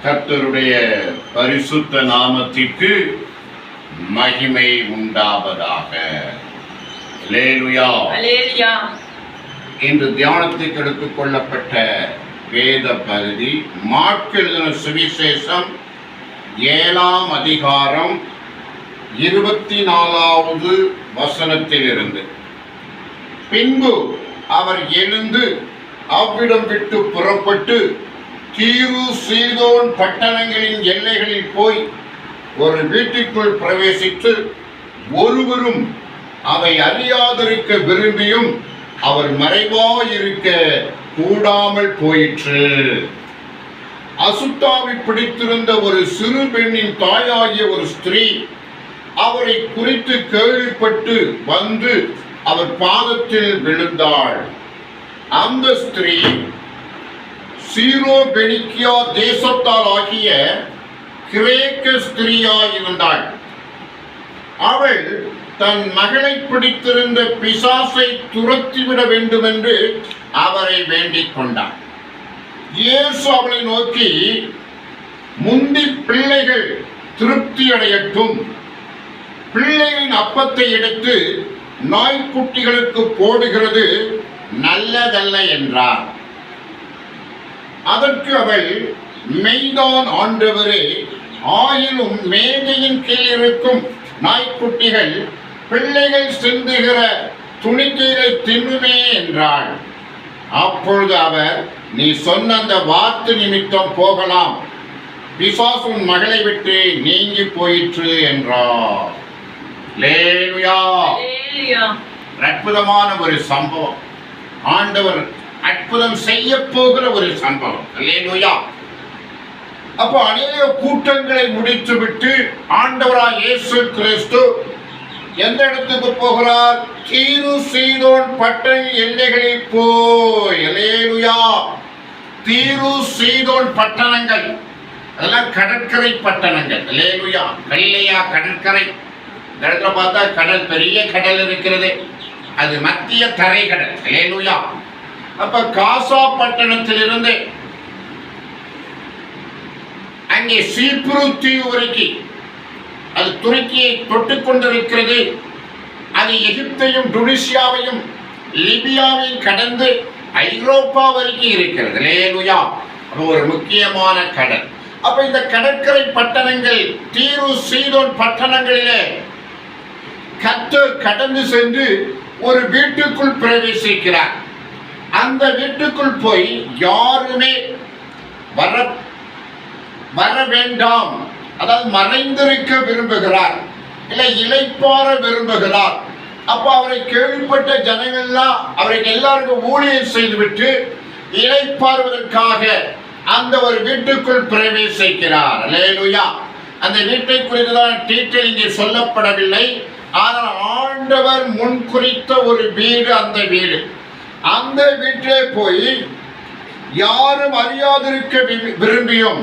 கர்த்தருடைய பரிசுத்த நாமத்திற்கு மகிமை உண்டாவதாக. அல்லேலூயா. அல்லேலூயா. இன்று தியானத்துக்கு எடுத்துக் கொள்ளப்பட்ட வேத பகுதி மாற்கு எழுதின சுவிசேஷம் 7ஆம் அதிகாரம் 24வது வசனத்திலிருந்து. பின்பு அவர் எழுந்து அவ்விடம் விட்டு புறப்பட்டு தீரு சீதோன் பட்டணங்களின் எல்லைகளில் போய் ஒரு வீட்டுக்குள் பிரவேசித்து ஒருவரும் அதை அறியாதிருக்க விரும்பியும் அவர் மறைவாயிருக்க கூடாமல் போயிற்று. அசுத்தாவை பிடித்திருந்த ஒரு சிறு பெண்ணின் தாயாகிய ஒரு ஸ்திரீ அவரை குறித்து கேள்விப்பட்டு வந்து அவர் பாதத்தில் விழுந்தாள். அந்த ஸ்திரீ சீரோபெனிக்கியா தேசத்தால் ஆகிய கிரேக்க ஸ்திரீயாயிருந்தாள். அவள் தன் மகளை பிடித்திருந்த பிசாசை துரத்திவிட வேண்டும் என்று அவரை வேண்டிக் கொண்டாள். இயேசு அவளை நோக்கி, முந்தி பிள்ளைகள் திருப்தி அடையட்டும், பிள்ளைகளின் அப்பத்தை எடுத்து நாய்க்குட்டிகளுக்கு போடுகிறது நல்லதல்ல என்றார். அதற்கு அவள், மெய்தான் ஆண்டவரே, ஆயினும் மேதையின் கீழ் இருக்கும் நாய்க்குட்டிகள் பிள்ளைகள் சிந்துகிற துணிக்கீரை தின்னுமே என்றாள். அப்பொழுது அவர், நீ சொன்ன அந்த வார்த்தை நிமித்தம் போகலாம், பிசாசு உன் மகளை விட்டு நீங்கி போயிற்று என்றார். அல்லேலூயா. அற்புதமான ஒரு சம்பவம். ஆண்டவர் அற்புதம் செய்ய போகிற ஒரு சம்பவம். அல்லேலூயா. அப்போ அநேக கூட்டங்களை முடித்துவிட்டு ஆண்டவராய் இயேசு கிறிஸ்து எந்த இடத்துக்கு போகிறார்? தீரு சீதோன் பட்டண எல்லைகளில் போய். அல்லேலூயா. தீரு சீதோன் பட்டணங்கள் அதெல்லாம் கடற்கரை பட்டணங்கள். அல்லேலூயா. கலிலேயா கடற்கரை. இந்த இடத்துல பார்த்தா கடல், பெரிய கடல் இருக்கிறது, அது மத்திய தரை கடல். அல்லேலூயா. அப்ப காசா பட்டணத்திலிருந்து அங்கே சீப்ரு தீவு வரைக்கும், அது துருக்கியை தொட்டு கொண்டிருக்கிறது. அது எகிப்தையும் டுனிசியாவையும் லிபியாவையும் கடந்து ஐரோப்பா வரைக்கும் இருக்கிறது. அல்லேலூயா. ஒரு முக்கியமான கடல். அப்ப இந்த கடற்கரை பட்டணங்கள், தீரு சீதோன் பட்டணங்களிலே கர்த்தர் கடந்து சென்று ஒரு வீட்டுக்குள் பிரவேசிக்கிறார். அந்த வீட்டுக்குள் போய் யாருமே வர வேண்டாம், அதாவது மறைந்திருக்க விரும்புகிறார், இல்லை இளைப்பாற விரும்புகிறார். அப்ப அவரை கேள்விப்பட்ட ஜனங்கள்லாம் அவருக்கு எல்லாருக்கும் ஊழியம் செய்துவிட்டு இளைப்பாறுவதற்காக அந்த ஒரு வீட்டுக்குள் பிரவேசிக்கிறார். அல்லேலூயா. அந்த வீட்டை குறித்துதான் டீட்டெயில் இங்கே சொல்லப்படவில்லை. ஆனால் ஆண்டவர் முன் குறித்த ஒரு வீடு அந்த வீடு. அந்த வீட்டிலே போய் யாரும் அறியாதிருக்க விரும்பியும்,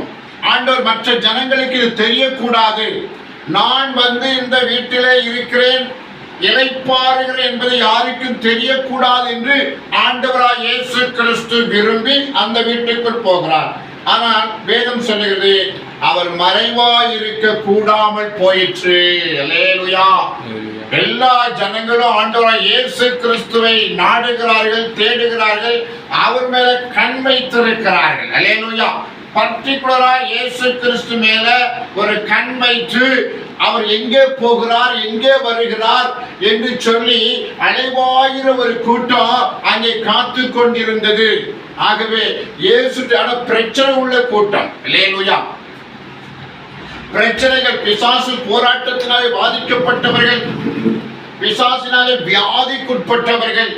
ஆண்டவர் மற்ற ஜனங்களுக்கு இது தெரியக்கூடாது, நான் வந்து இந்த வீட்டிலே இருக்கிறேன், இளைப்பாறுகிறேன் என்பதை யாருக்கும் தெரியக்கூடாது என்று ஆண்டவராய் இயேசு கிறிஸ்து விரும்பி அந்த வீட்டுக்குள் போகிறார். ஆனால் வேதம் சொல்லுகிறது, அவர் மறைவாயிருக்க கூடாமல் போயிற்று. அல்லேலூயா. எல்லா ஜனங்களும் ஆண்டவராய் இயேசு கிறிஸ்துவை நாடுகிறார்கள், தேடுகிறார்கள், அவர் மேல கண் வைத்திருக்கிறார்கள். அல்லேலூயா. பர்டிகுலரா இயேசு கிறிஸ்து மேல ஒரு கண் வைத்து அவர் எங்கே போகிறார், எங்கே வருகிறார் என்று சொல்லி அலைவாயிர ஒரு கூட்டம் அங்கே காத்து கொண்டிருந்தது. ஆகவே இயேசு பிரச்சனை உள்ள கூட்டம். அல்லேலூயா. பிரச்சனைகள், பிசாசு போராட்டத்தினாலே பாதிக்கப்பட்டவர்கள், பிசாசினாலே வியாதிக்குட்பட்டவர்கள்,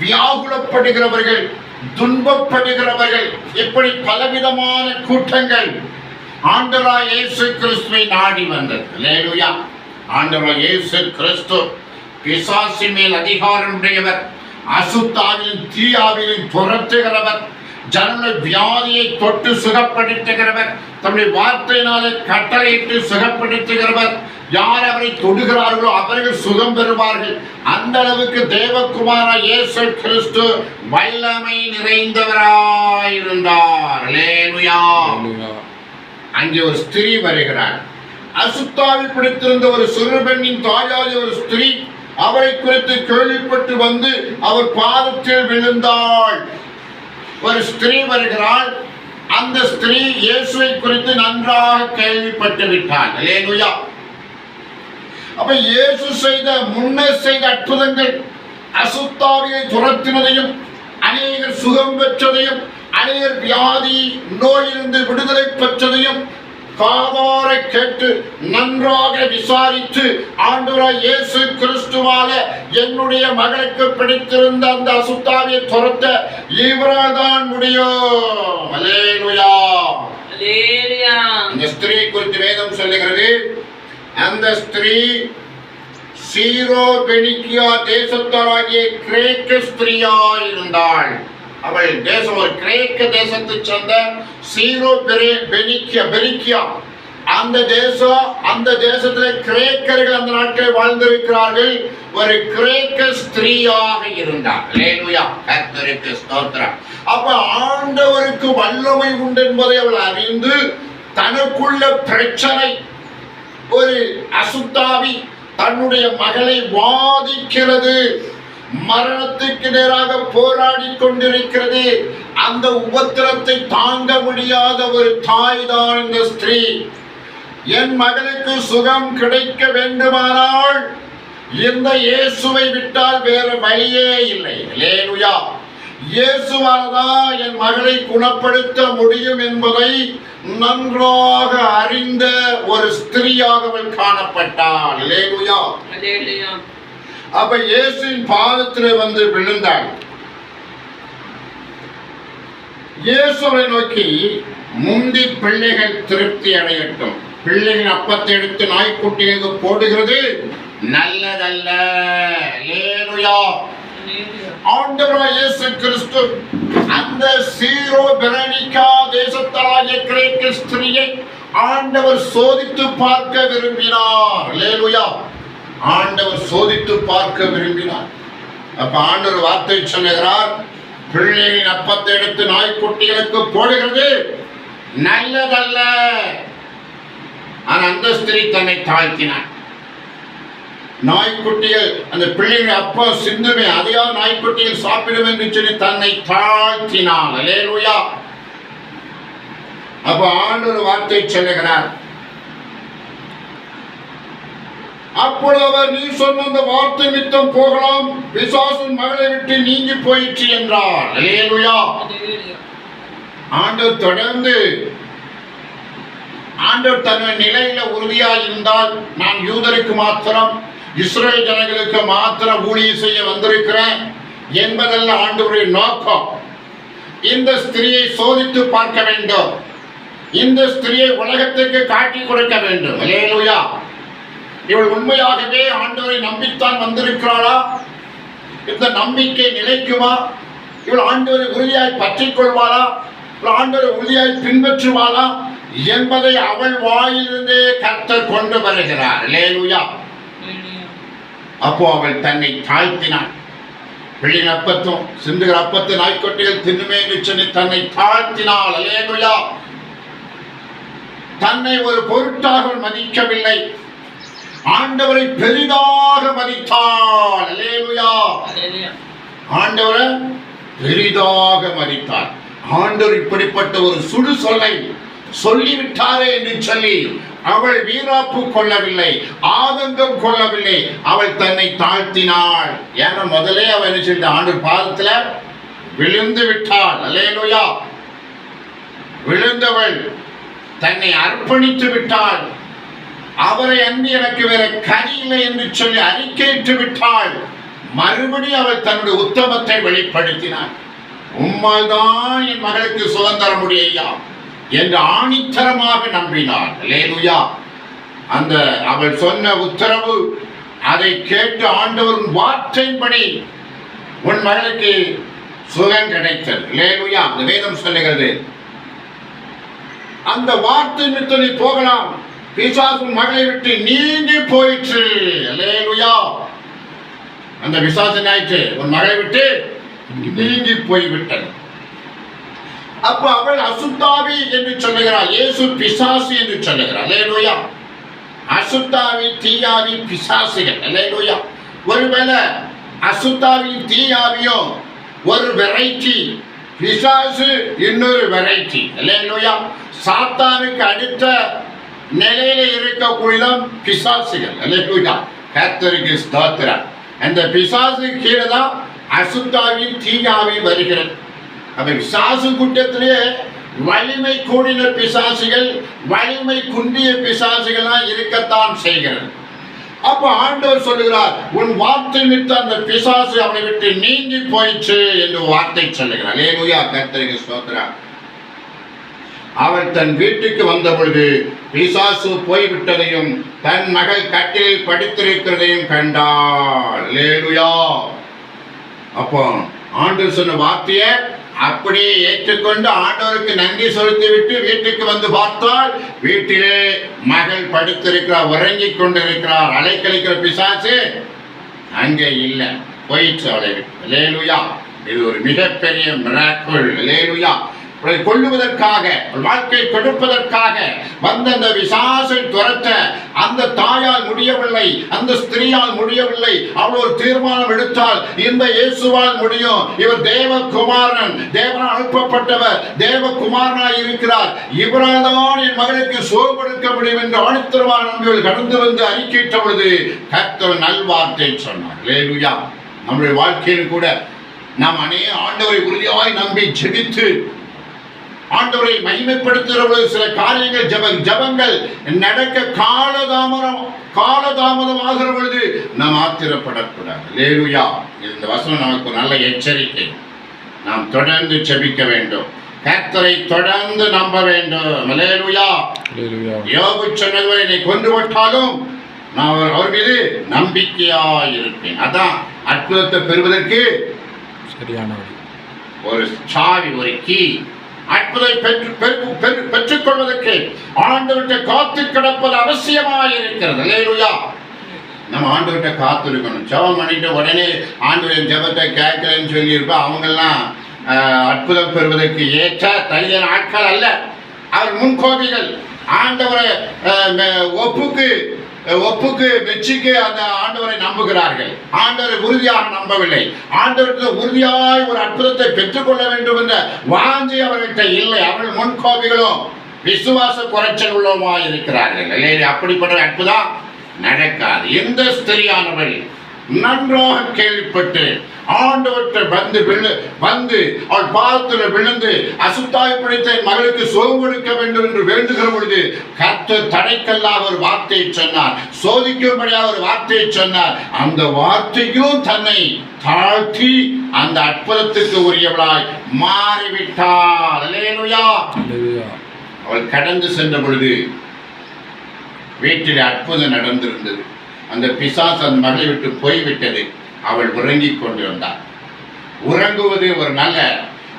வியாகுலப்படுகிறவர்கள், துன்பப்படுகிறவர்கள், இப்படி பலவிதமான கூட்டங்கள் ஆண்டவராய் இயேசு கிறிஸ்துவை நாடி வந்தது. அல்லேலூயா. ஆண்டவராய் இயேசு கிறிஸ்து பிசாசின் மேல் அதிகாரம் உடையவர், அசுத்தாவிலும் தீயாவிலும் துரத்துகிறவர், ஜனங்கள் வியாதியை தொட்டு சுகப்படுத்துகிறவர், தம்முடைய வார்த்தையினாலே கட்டளையிட்டு சுகப்படுத்துகிறவர். யார் அவரை தொடுகிறார்களோ அவர்கள் சுகம் பெறுவார்கள். அந்த அளவுக்கு தேவகுமார இயேசு கிறிஸ்து வல்லமை நிறைந்தவராயிருந்தார். அல்லேலூயா. அங்கே ஒரு ஸ்திரீ வருகிறார். அசுத்தாவி பிடித்திருந்த ஒரு சிறு பெண்ணின் தாயாகிய ஒரு ஸ்திரீ அவரை குறித்து கேள்விப்பட்டு வந்து அவர் பாதத்தில் விழுந்தாள். ஒரு ஸ்திரீ வருகிறாள். அந்த ஸ்திரீ இயேசுவை குறித்து நன்றாக கேள்விப்பட்டு விட்டாள். அல்லேலூயா. அப்ப இயேசு முன்னர் செய்த அற்புதங்கள், அசுத்தாவியை துரத்தினதையும், அநேகர் சுகம் பெற்றதையும், அநேகர் வியாதி நோயிலிருந்து விடுதலை பெற்றதையும் காதார கேட்டு நன்றாக விசாரித்து, ஆண்டவராய் இயேசு கிறிஸ்துவால என்னுடைய மகளுக்கு பிடித்திருந்த அந்த அசுத்தாவியை துரத்த இவரால் தான் முடியும். அல்லேலூயா. அல்லேலூயா. இந்த ஸ்திரீ குறித்து வேதம் சொல்லுகிறது, அந்த ஸ்திரீ சீரோபெனிக்கியா தேசத்தாராகிய கிரேக்க ஸ்திரீயாய் இருந்தாள். அவள் தேசம் ஒரு கிரேக்க தேசத்தை சேர்ந்த சீரோபெனிக்கியா. அந்த தேசத்தில் கிரேக்கர்கள் அந்த நாட்களில் வாழ்ந்திருக்கிறார்கள். ஒரு கிரேக்க ஸ்திரீயாக இருந்தார். அல்லேலூயா. கர்த்தருக்கு ஸ்தோத்திரம். அப்ப ஆண்டவருக்கு வல்லமை உண்டு என்பதை அவள் அறிந்து, தனக்குள்ள பிரச்சனை, ஒரு அசுத்தாவி தன்னுடைய மகளை வாதிக்கிறது, மரணத்துக்கு நேராக போராடி கொண்டிருக்கிறது. அந்த உபத்திரத்தை தாங்க முடியாத ஒரு தாய் தான் இந்த ஸ்திரீ. என் மகளுக்கு சுகம் கிடைக்க வேண்டுமானால் இந்த இயேசுவை விட்டால் வேற வழியே இல்லை. அல்லேலூயா. இயேசுவால்தான் என் மகளை குணப்படுத்த முடியும் என்பதை நன்றாக அறிந்த ஒரு ஸ்திரீயாக அவள் காணப்பட்டாள். அல்லேலூயா. அல்லேலூயா. அப்ப இயேசுவின் பாதத்திலே வந்து விழுந்தாள். இயேசுவை நோக்கி, முந்தி பிள்ளைகள் திருப்தி அடையட்டும், பிள்ளைகள் அப்பத்தை எடுத்து நாய்க்குட்டிகளுக்கு போடுகிறது நல்லதல்ல. அல்லேலூயா. ஆண்டவராய் இயேசு கிறிஸ்து அந்த சீரோபெனிக்கியா தேசத்தாகிய கிரேக்க ஸ்திரீயை ஆண்டவர் சோதித்து பார்க்க விரும்பினார். அல்லேலூயா. ஆண்டவர் சோதித்து பார்க்க விரும்பினார். அப்ப ஆண்டவர் வார்த்தை சொல்லுகிறார், பிள்ளைகளின் அப்பத்தை எடுத்து நாய்க்குட்டிகளுக்கு போடுகிறது நல்லதல்ல. ஆனா அந்த ஸ்திரீ தன்னை தாழ்த்தினார். நாய்க்குட்டிகள் அந்த பிள்ளைகள் அப்பா சிந்துமே, அதையா நாய்க்குட்டிகள் சாப்பிடும் என்று சொல்லி தன்னை தாழ்த்தினார். அல்லேலூயா. அப்ப ஆண்டவர் வார்த்தை சொல்லுகிறார், அப்பொழுது அவர், நீ சொன்ன அந்த வார்த்தை நிமித்தம் போகலாம், பிசாசின் மகளை விட்டு நீங்கி போயிற்று என்றார். அல்லேலூயா. ஆண்டவர் தொடர்ந்து, ஆண்டவர் தன்னுடைய நிலையில உறுதியாக இருந்தால், நான் யூதருக்கு மாத்திரம், இஸ்ரேல் ஜனங்களுக்கு மாத்திரம் ஊழியம் செய்ய வந்திருக்கிறேன் என்பதல்ல ஆண்டவருடைய நோக்கம். இந்த ஸ்திரியை சோதித்து பார்க்க வேண்டும், இந்த ஸ்திரியை உலகத்துக்கு காட்டி கொடுக்க வேண்டும். அல்லேலூயா. இவள் உண்மையாகவே ஆண்டவரை நம்பித்தான் வந்திருக்கிறாளா? இந்த நம்பிக்கை நிலைக்குமா? இவள் ஆண்டவரை உறுதியாய் பற்றிக் கொள்வாளா? இவள் ஆண்டவரை உறுதியாய் பின்பற்றுவாளா என்பதை அவள் வாயிலிருந்தே கர்த்தர் கொண்டு வருகிறார். அல்லேலூயா. அப்போ அவள் தன்னை தாழ்த்தினாள். பிள்ளையின் அப்பத்தும் சிந்துகிற அப்பத்து நாய்க்குட்டிகள் தின்னுமே என்று சொல்லி தன்னை தாழ்த்தினாள். அல்லேலூயா. தன்னை ஒரு பொருட்டாக மதிக்கவில்லை, ஆண்டவரை பெரிதாக மதித்தாள். அல்லேலூயா. ஆண்டவரை பெரிதாக மதித்தாள். ஆண்டவர் இப்படிப்பட்ட ஒரு சுடு சொல்லை சொல்லிவிட்டாரே என்று சொல்லி அவள் வீராப்பு கொள்ளவில்லை, ஆதங்கம் கொள்ளவில்லை. அவள் தன்னை தாழ்த்தினாள். ஏன்னா முதலே அவள் என்ன சொல்லிட்டு ஆண்டவர் பாதத்துல விழுந்து விட்டாள். அல்லேலூயா. விழுந்தவள் தன்னை அர்ப்பணித்து விட்டாள். அவரை அன்றி எனக்கு வேற கனி இல்லை என்று சொல்லி அறிக்கையிட்டு விட்டாள். மறுபடியும் அவள் தன்னுடைய உத்தமத்தை வெளிப்படுத்தினாள். உம்மால் தான் என் மகளுக்கு சுதந்திரம் முடியா என்று ஆணித்தரமாக நம்பினாள். அல்லேலூயா. அந்த அவள் சொன்ன உத்தரவு, அதை கேட்டு ஆண்டவர் வார்த்தையின்படி உன் மகளுக்கு சுகம் கிடைத்தது. அல்லேலூயா. அந்த வேதம் சொல்லுகிறது, அந்த வார்த்தை நிமித்தம் நீ போகலாம், பிசாசின் மகளை விட்டு நீங்கி போயிற்று. அல்லேலூயா. அந்த பிசாசு ஆயிற்று, உன் மகளை விட்டு நீங்கி போய்விட்டது. அப்ப அவள் அசுத்தாவி என்று சொல்லுகிறாள், இயேசு பிசாசு என்று சொல்லுகிறார். அல்லேலூயா. அசுத்தாவி, தீயாவி, பிசாசுகள். அல்லேலூயா. ஒருவேளை அசுத்தாவி தீயாவியும் ஒரு வெரைட்டி, பிசாசு இன்னொரு வெரைட்டி. அல்லேலூயா. சாத்தானுக்கு அடுத்த நிலையில இருக்கக்கூடிய பிசாசுகள். அல்லேலூயா. கர்த்தருக்கு ஸ்தோத்திரம். அந்த பிசாசு கீழே தான் அசுத்தாவி தீயாவி வருகிறது. அப்ப பிசாசு கூட்டத்திலே வலிமை கூடின பிசாசுகள், வலிமை குன்றிய பிசாசுகள்லாம் இருக்கத்தான் செய்கிறது. அப்ப ஆண்டவர் சொல்லுகிறார், உன் வார்த்தை விட்டு அந்த பிசாசு அவனை விட்டு நீங்கி போயிற்று என்று வார்த்தை சொல்லுகிறார். அல்லேலூயா. கர்த்தருக்கு ஸ்தோத்திரம். அவள் தன் வீட்டுக்கு வந்த பொழுது பிசாசு போய்விட்டதையும் தன் மகள் கட்டிலில் படுத்திருக்கிறதையும் கண்டாள். அல்லேலூயா. அப்போ ஆண்டவர் சொன்ன வார்த்தையை அப்படியே ஏற்றுக்கொண்டு ஆண்டவருக்கு நன்றி செலுத்திவிட்டு வீட்டுக்கு வந்து பார்த்தால் வீட்டிலே மகள் படுத்திருக்கிறார், உறங்கிக் கொண்டிருக்கிறார். அலைக்கழிக்கிற பிசாசு அங்கே இல்லை, போயிற்று அவளை விட்டு. அல்லேலூயா. இது ஒரு மிகப்பெரிய மிராக்கிள். அல்லேலூயா. கொள்ளுவதற்காக, வாழ்க்கை கொடுப்பதற்காக வந்த அந்த பிசாசை துரத்த அந்த தாயால் முடியவில்லை, அந்த ஸ்திரீயால் முடியவில்லை. அவள் ஒரு தீர்மானம் எடுத்தால், இந்த இயேசுவால் முடியும். இவர் தேவகுமாரன், தேவனால் அனுப்பப்பட்டவர், தேவகுமாரனாய் இருக்கிறார். இவரால் தான் என் மகளுக்கு சுகம் கொடுக்க முடியும் என்று ஆணித்தரமான நம்பிகள் கடந்து வந்து அறிக்கையிட்ட பொழுது கர்த்தர் நல்வார்த்தை சொன்னார். அல்லேலூயா. நம்முடைய வாழ்க்கையில் கூட நாம் அநேக ஆண்டவரை உறுதியாய் நம்பி ஜெபித்து ஆண்டவரை மகிமைப்படுத்துகிற சில காரியங்கள், ஜபங்கள் நடக்க காலதாமதமாகிற பொழுது நாம் ஆத்திரப்படக்கூடாது. அல்லேலூயா. இந்த வசனம் நமக்கு நல்ல எச்சரிக்கை. நாம் தொடர்ந்து ஜெபிக்க வேண்டும், கர்த்தரை தொடர்ந்து நம்ப வேண்டும். அல்லேலூயா. யோபு சொன்னது, என்னை கொண்டு விட்டாலும் நான் அவர் மீது நம்பிக்கையாய் இருப்பேன். அதான் அற்புதத்தை பெறுவதற்கு சரியான ஒரு சாவி, ஒரு கீ. அற்புதத்தை பெற்றுக் கொள்வதற்கு ஆண்டவர்கிட்ட காத்து கிடப்பது அவசியமாக இருக்கிறது. அல்லேலூயா. நம்ம ஆண்டவர்கிட்ட காத்து இருக்கணும். ஜெபம் பண்ணிட்டு உடனே ஆண்டவரின் ஜெபத்தை கேட்கலன்னு சொல்லியிருப்பா. அவங்கெல்லாம் அற்புதம் பெறுவதற்கு ஏற்ற தனியான ஆட்கள் அல்ல. அவர் முன்கோபிகள். ஆண்டவரை ஒப்புக்கு வெற்றிக்கு அந்த ஆண்டவரை நம்புகிறார்கள். ஆண்டவரை உறுதியாக நம்பவில்லை. ஆண்டவருக்கு உறுதியாய் ஒரு அற்புதத்தை பெற்றுக்கொள்ள வேண்டும் என்ற வாஞ்சி அவர்கிட்ட இல்லை. அவர்கள் முன்கோபிகளும் விசுவாச குறைச்சல் உள்ளவமாக இருக்கிறார்கள். அப்படிப்பட்ட அற்புதம் நடக்காது. எந்த ஸ்திரியானவள் நன்றாக கேள்விப்பட்டு ஆண்டவற்றை வந்து அவள் பாதத்தில் விழுந்து அசுத்தாய் பிடித்த மகளுக்கு சுகம் கொடுக்க வேண்டும் என்று வேண்டுகிற பொழுது கர்த்தர் தடைக்கல்லாக ஒரு வார்த்தையை சொன்னார், சோதிக்கும்படியாக ஒரு வார்த்தையை சொன்னார். அந்த வார்த்தையும் தன்னை தாழ்த்தி அந்த அற்புதத்துக்கு உரியவளாய் மாறிவிட்டார். அல்லேலூயா. அவள் கடந்து சென்ற பொழுது வீட்டில் அற்புதம் நடந்திருந்தது. அந்த பிசாசு அந்த மகளை விட்டு போய்விட்டது. அவள் உறங்கிக் கொண்டிருந்தாள். உறங்குவது ஒரு நல்ல,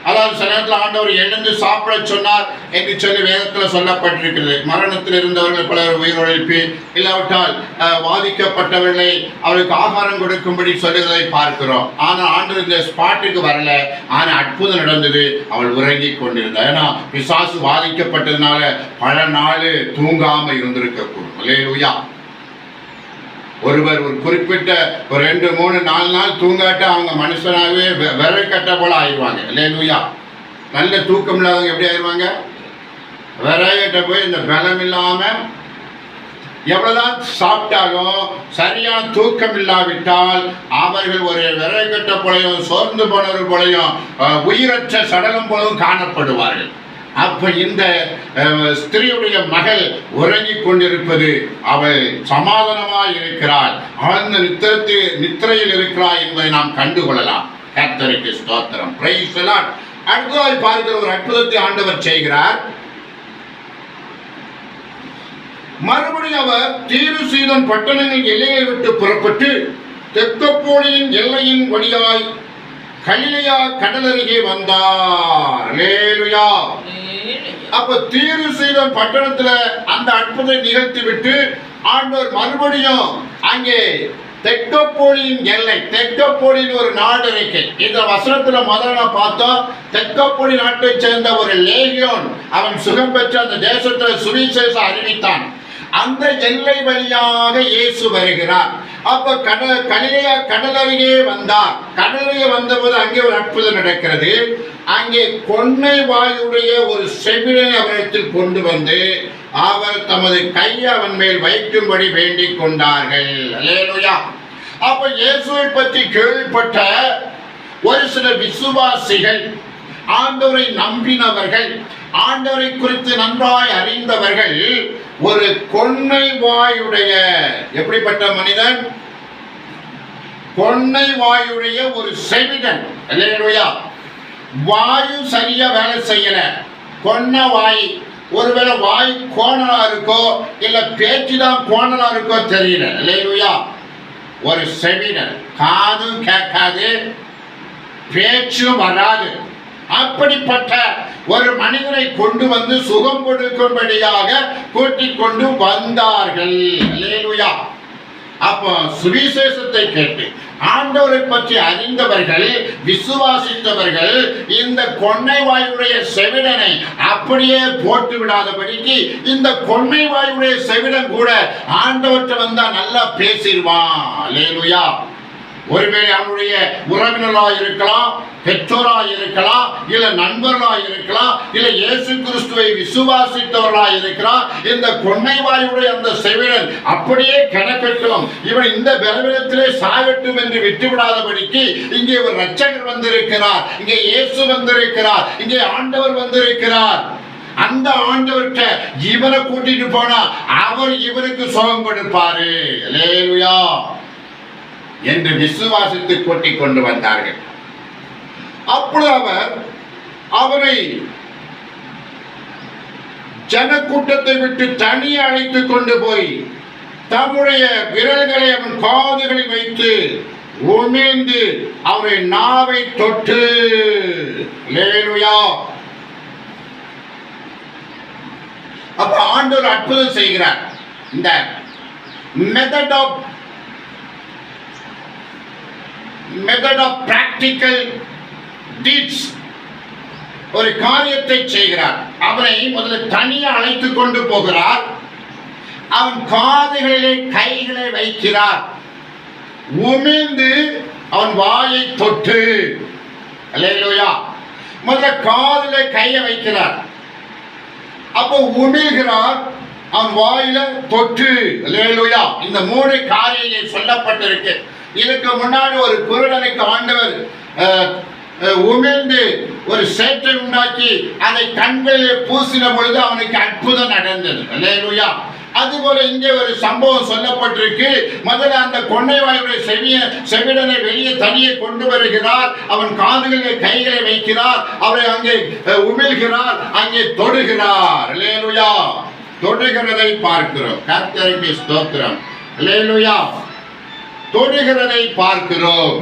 அதாவது சில நேரத்தில் ஆண்டவர் எழுந்து சாப்பிட சொன்னார் என்று சொல்லி வேதத்தில் சொல்லப்பட்டிருக்கிறது. மரணத்தில் இருந்தவர்கள் பலர் உயிரிழப்பி, இல்லாவிட்டால் வாதிக்கப்பட்டவர்களை அவருக்கு ஆகாரம் கொடுக்கும்படி சொல்லுவதை பார்க்கிறோம். ஆனால் ஆண்டவர் இந்த ஸ்பாட்டுக்கு வரல. ஆனால் அற்புதம் நடந்தது. அவள் உறங்கிக் கொண்டிருந்தாள். ஏன்னா பிசாசு வாதிக்கப்பட்டதுனால பல நாள் தூங்காம இருந்திருக்கக்கூடும். அல்லேலூயா. ஒருவர் ஒரு குறிப்பிட்ட ஒரு 2, 3, 4 நாள் தூங்காட்ட அவங்க மனுஷனாகவே விரல் கட்ட போல ஆயிடுவாங்க. அல்லேலூயா. நல்ல தூக்கம் இல்லாதவங்க எப்படி ஆயிடுவாங்க? விரல்கிட்ட போய் இந்த பலம் இல்லாம எவ்வளவுதான் சாப்பிட்டாலும் சரியான தூக்கம் இல்லாவிட்டால் அவர்கள் ஒரு விரல் கட்ட போலையும் சோர்ந்து போனவர்கள் போலையும் உயிரற்ற சடலம் போலவும் காணப்படுவார்கள். அப்ப இந்த ஸ்திரீயுடைய மகள் உறங்கிக் கொண்டிருப்பது, அவள் சமாதானமாய் இருக்கிறாள், ஆழ்ந்த நித்திரையில் இருக்கிறாள் என்பதை நாம் கண்டுகொள்ளலாம். கர்த்தருக்கு ஸ்தோத்திரம். Praise the Lord. அடுத்ததாய் பார்க்கிற ஒரு அற்புதத்தை ஆண்டவர் செய்கிறார். மறுபடியும் அவர் தீரு சீதோன் பட்டணங்கள் எல்லையை விட்டு புறப்பட்டு தெக்கப்போலியின் எல்லையின் வழியாய் கலிலேயா கடல் அருகே வந்தார். அல்லேலூயா. அப்ப தீரு சீதோன் பட்டணத்துல அந்த அற்புதத்தை நிகழ்த்தி விட்டு ஆண்டவர் மறுபடியும் அங்கே தெக்கப்போலியின் எல்லை, தெக்கப்போலின் ஒரு நாடு இருக்கு. இந்த வசனத்துல முதல்ல பார்த்தோம், தெக்கப்போலி நாட்டை சேர்ந்த ஒரு லேகியோன் அவன் சுகம் பெற்று அந்த தேசத்துல சுவிசேஷம் அறிவித்தான். அந்த எல்லை வழியாக இயேசு வருகிறார். அப்ப கலிலேயா கடல் அருகே வந்தார். கடலுக்கு வந்தபோது அங்கே ஒரு அற்புதம் நடக்கிறது. அங்கே கொன்னை வாயுடைய ஒரு செவிடனை அவரிடத்தில் கொண்டு வந்து அவர் தமது கையை அவன் மேல் வைக்கும்படி வேண்டிக் கொண்டார்கள். அல்லேலூயா. அப்ப இயேசுவை பற்றி கேள்விப்பட்ட ஒரு சில விசுவாசிகள், ஆண்டவரை நம்பினவர்கள், ஆண்டவரை குறித்து நன்றாய் அறிந்தவர்கள், ஒரு கொன்னை வாயுடைய, எப்படிப்பட்ட மனிதன்? கொன்னை வாயுடைய ஒரு செவிடன். அல்லேலூயா. வாயு சரியா வேலை செய்யல, கொன்ன வாய். ஒருவேளை வாய் கோணலா இருக்கோ இல்ல பேச்சுதான் கோணலா இருக்கோ தெரியல. அல்லேலூயா. ஒரு செவிடன், காதும் கேட்காது, பேச்சும் வராது. அப்படிப்பட்ட ஒரு மனிதனை கொண்டு வந்து சுகம் கொடுக்கும்படியாக கூட்டிக் கொண்டு வந்தார்கள். அல்லேலூயா. அப்போ சுவிசேஷத்தை கேட்டு ஆண்டவரை பற்றி அறிந்தவர்கள், விசுவாசித்தவர்கள் இந்த கொன்னை வாயுடைய செவிடனை அப்படியே போட்டு விடாதபடிக்கு, இந்த கொன்னை வாயுடைய செவிடன் கூட ஆண்டவர்கிட்ட வந்தா நல்லா பேசிடுவான். அல்லேலூயா. ஒருவேளை அவனுடைய உறவினராக இருக்கலாம், பெற்றோராக இருக்கலாம், இல்ல நண்பர்களாக இருக்கலாம், இல்ல இயேசு கிறிஸ்துவை விசுவாசித்தவர்களாக இருக்கலாம். இந்த கொன்னை வாயுடைய அந்த செவிடன் அப்படியே கிடக்கட்டும், இவன் இந்த பலவீனத்திலே சாகட்டும் என்று விட்டுவிடாதபடிக்கு இங்கே ஒரு இரட்சகர் வந்திருக்கிறார், இங்கே இயேசு வந்திருக்கிறார், இங்கே ஆண்டவர் வந்திருக்கிறார். அந்த ஆண்டவர்கிட்ட இவனை கூட்டிட்டு போனா அவர் இவனுக்கு சுகம் கொடுப்பாரு. அல்லேலூயா என்று விசுவாசித்து கூட்டிக் கொண்டு வந்தார்கள். அப்பொழுது அவர் அவனை ஜனக்கூட்டத்தை விட்டு தனியே அழைத்துக் கொண்டு போய் தம்முடைய விரல்களை அவன் காதுகளில் வைத்து உமிழ்ந்து அவரை நாவை தொட்டு. அல்லேலூயா. அப்ப ஆண்டவர் அற்புதம் செய்கிறார். இந்த மெத்தட் ஆஃப் பிராக்டிக்கல் டீட்ஸ், ஒரு காரியத்தை செய்கிறார். அவனை முதல்ல தனியே அழைத்துக் கொண்டு போகிறார். அவன் காதுகளிலே கைகளை வைக்கிறார். உமிழ்ந்து அவன் வாயை தொட்டு. அல்லேலூயா. முதல்ல காதிலே கையை வைக்கிறார், அப்போ உமிழ்கிறார், அவன் வாயில தொட்டு. அல்லேலூயா. இந்த 3 காரியங்கள் சொல்லப்பட்டிருக்கு. இதுக்கு முன்னாடி ஒரு குருடனுக்கு ஆண்டவர் உமிழ்ந்து ஒரு சேற்றை உண்டாக்கி அதை கண்களில் பூசின பொழுது அவனுக்கு அற்புதம் நடந்தது. அல்லேலூயா. அதுபோல இங்கே ஒரு சம்பவம் சொல்லப்பட்டிருக்கு. முதல்ல அந்த கொன்னை வாயுடைய செவிடனை வெளியே தனியே கொண்டு வருகிறார். அவன் காதுகளில் கைகளை வைக்கிறார், அவரை அங்கே உமிழ்கிறார், அங்கே தொடுகிறார். அல்லேலூயா. தொடுகிறதை பார்க்கிறோம். கர்த்தருக்கு ஸ்தோத்திரம். அல்லேலூயா. தொடுகிறதை பார்க்கிறோம்.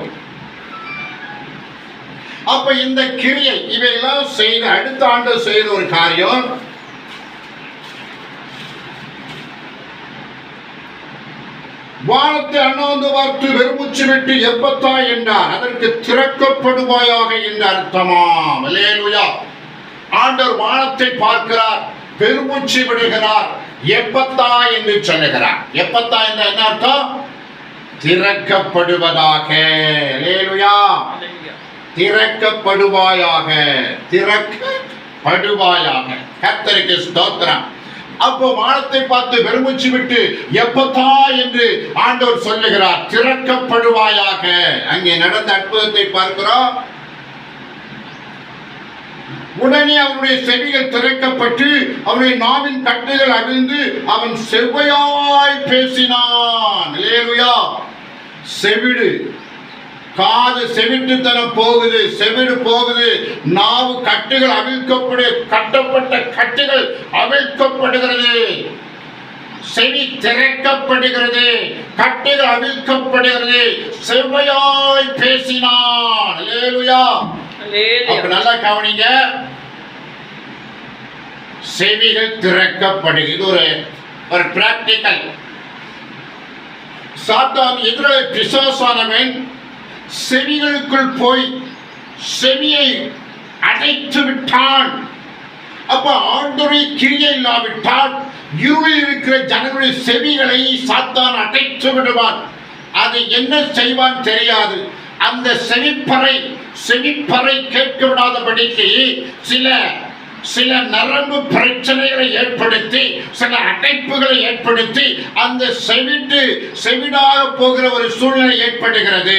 அப்ப இந்த கிரியை இவையெல்லாம் செய்த அடுத்த ஆண்டு செய்த ஒரு காரியம், வானத்தை அண்ணாந்து பார்த்து வெறுமுச்சு விட்டு எப்பத்தா என்றார். அதற்கு திறக்கப்படுவாயாக என்று அர்த்தமாம். அல்லேலூயா. ஆண்டவர் வானத்தை பார்க்கிறார், பெருமூச்சு விடுகிறார், எப்பத்தா என்று சொல்லுகிறார். எப்பத்தா என்ற என்ன அர்த்தம்? திறக்கப்படுவதாக. அல்லேலூயா. திறக்கப்படுவாயாக, திறக்கப்படுவாயாக. கர்த்தருக்கு ஸ்தோத்திரம். அப்போ வானத்தை பார்த்து பெருமூச்சு விட்டு எப்பத்தா என்று ஆண்டவர் சொல்லுகிறார், திறக்கப்படுவாயாக. அங்கே நடந்த அற்புதத்தை பார்க்கிறோம். உடனே அவனுடைய செவிகள் திறக்கப்பட்டு அவனுடைய நாவின் கட்டுகள் அவிழ்ந்து அவன் செவ்வையாய் பேசினான். அல்லேலூயா. செவிடு, காது செவிட்டுத்தனம் போகுது, செவிடு போகுது, நாவு கட்டுகள் கட்டப்பட்ட கட்டுகள் அவிழ்க்கப்படுகிறது, செவி திறக்கப்படுகிறது, கட்டுகள் அவிழ்க்கப்படுகிறது, செவ்வையாய் பேசினான். அல்லேலூயா. அப்ப நல்லா கவனிங்க. செவிகள் திறக்கப்படுகிறது. இது ஒரு பிராக்டிக்கல். சாத்தான் எதிரே பிசாசானவன் செவிகளுக்குள் போய் செவியை அடைத்து விட்டான். அப்ப ஆண்டவருடைய கிரியை இல்லாவிட்டால் இருளில் இருக்கிற ஜனங்களுடைய செவிகளை சாத்தான் அடைத்து விடுவான். அது என்ன செய்வான் தெரியாது. அந்த செவிப்பறை கேட்க விடாதபடிக்கு சில நரம்பு பிரச்சனைகளை ஏற்படுத்தி, சில அடைப்புகளை ஏற்படுத்தி அந்த செவிடாக போகிற ஒரு சூழ்நிலை ஏற்படுகிறது.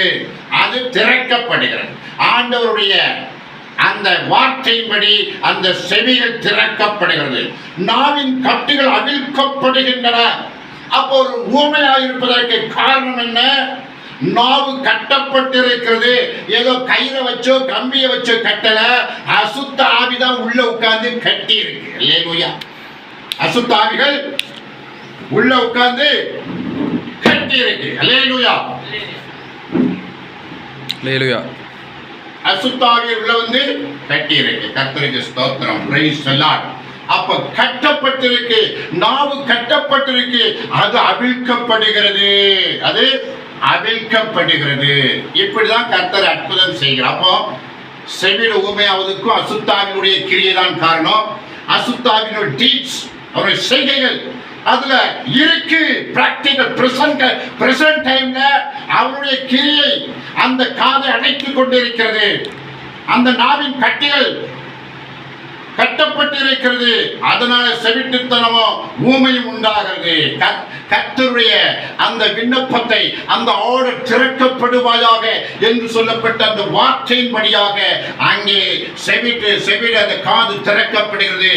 அது திறக்கப்படுகிறது. ஆண்டவருடைய அந்த வார்த்தையின்படி அந்த செவிகள் திறக்கப்படுகிறது. நாவின் கட்டுகள் அவிழ்க்கப்படுகின்றன. அப்போ ஒரு ஊமையாக இருப்பதற்கு காரணம் என்ன? நாவு கட்டப்பட்டிருக்கிறது. ஏதோ கயிறை வச்சோ கம்பியை வச்சோ கட்டல. அசுத்த ஆவிதான் உள்ள உட்கார்ந்து கட்டி இருக்கு. அல்லேலூயா. அசுத்த ஆவிகள் உள்ள உட்கார்ந்து கட்டி இருக்கு. அல்லேலூயா. அல்லேலூயா. அசுத்தாவி உள்ள வந்து கட்டி இருக்கு. கர்த்தருக்கு ஸ்தோத்திரம். Praise the Lord. அப்ப கட்டப்பட்டிருக்கு. நாவு கட்டப்பட்டிருக்கு. அது அவிழ்க்கப்படுகிறது. அது அவிழ்க்கப்படுகிறது. இப்படிதான் கர்த்தர் அற்புதம் செய்கிறார். அப்போ செவிட ஊமையாவதுக்கும் அசுத்தாவினுடைய கிரியை தான் காரணம். அசுத்தாவினுடைய டீட்ஸ், அவருடைய செய்கைகள் அதுல இருக்கு. பிராக்டிகல் பிரசன்ட் டைம்ல அவருடைய கிரியை அந்த காதை அடைத்துக் கொண்டிருக்கிறது. அந்த நாவின் கட்டிகள் கட்டப்பட்டிருக்கிறது. அதனால செவிட்டுத்தனமோ ஊமையும் உண்டாகிறது. கர்த்தருடைய அந்த விண்ணப்பத்தை, அந்த ஆர்டர் திறக்கப்படுவாயாக என்று சொல்லப்பட்ட அந்த வார்த்தையின்படியாக அங்கே செவிட அந்த காது திறக்கப்படுகிறது.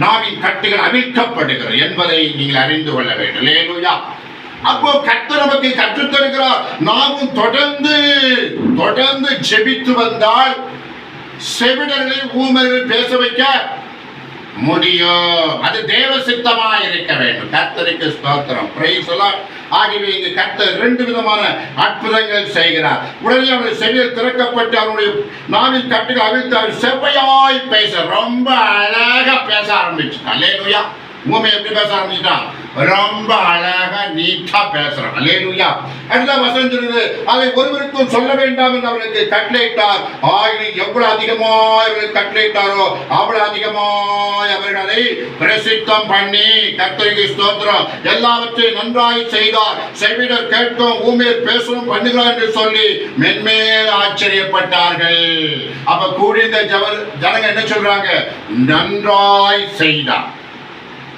நாவின் கட்டுகள் அவிழ்க்கப்படுகிறது என்பதை நீங்கள் அறிந்து கொள்ள வேண்டும். அல்லேலூயா. அப்போ கர்த்தர் நமக்கு கற்றுத் தருகிறார். நாமும் தொடர்ந்து ஜெபித்து வந்தால் செவிடர்களை ஊமைகள் பேச வைக்க முடியும். அது தேவ சித்தமாக இருக்க வேண்டும். கர்த்தருக்கு ஸ்தோத்திரம். Praise the Lord. ஆகவே இங்கு கர்த்தர் 2 விதமான அற்புதங்கள் செய்கிறார். உடனே அவருடைய செவியில் திறக்கப்பட்டு அவருடைய நாவின் கட்டுகள் அவிழ்த்து அவர் செவ்வையாய் பேச, ரொம்ப அழகா பேச ஆரம்பிச்சுட்டான். அல்லேலூயா. ஊமை எப்படி பேச ஆரம்பிச்சுட்டான்? ரொம்ப அழகா நீட்டா பேசுறான். அல்லேலூயா. அடுத்த வசனம் சொல்லுது, அதை ஒருவருக்கும் சொல்ல வேண்டாம் என்று அவர்களுக்கு கட்டளையிட்டார். ஆயினும் எவ்வளவு அதிகமாய் அவர்கள் கட்டளையிட்டாரோ அவ்வளவு அதிகமாய் அவர்கள் அதை பிரசித்தம் பண்ணி, கர்த்தருக்கு ஸ்தோத்திரம், எல்லாவற்றையும் நன்றாய் செய்தார். செவிடர் கேட்கும், ஊமையர் பேசவும் பண்ணுகிறார் என்று சொல்லி மென்மேல் ஆச்சரியப்பட்டார்கள். அப்ப கூடியிருந்த ஜனங்க என்ன சொல்றாங்க? நன்றாய் செய்தார்.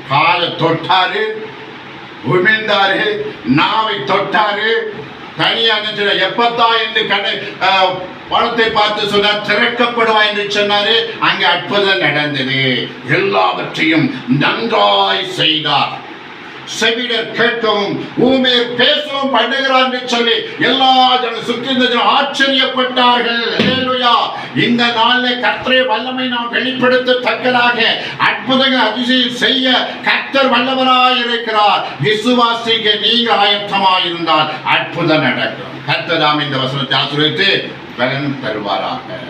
காலை தொட்டாரு, உமிழ்ந்தாரு, நாவை தொட்டாரு. தனியா எப்பத்தான் என்று பணத்தை பார்த்து சொன்னார், திறக்கப்படுவா என்று சொன்னாரு. அங்கே அற்புதம் நடந்தது. எல்லாவற்றையும் நன்றாய் செய்தார். செவிடர் கேட்கவும் ஊமையர் பேசவும் பண்ணுகிறார் என்று சொல்லி எல்லா ஜனம் சுற்றி இருந்த ஜனம் ஆச்சரியப்பட்டார்கள். அல்லேலூயா. இந்த நாளில் கர்த்தருடைய வல்லமை நாம் வெளிப்படுத்தத்தக்கதாக அற்புதங்கள் அதிசயம் செய்ய கர்த்தர் வல்லவராய் இருக்கிறார். விசுவாசிக்க நீங்கள் ஆயத்தமாயிருந்தால் அற்புதம் நடக்கும். கர்த்தர் தாம் இந்த வசனத்தை ஆசீர்வதித்து பலன் தருவாராக.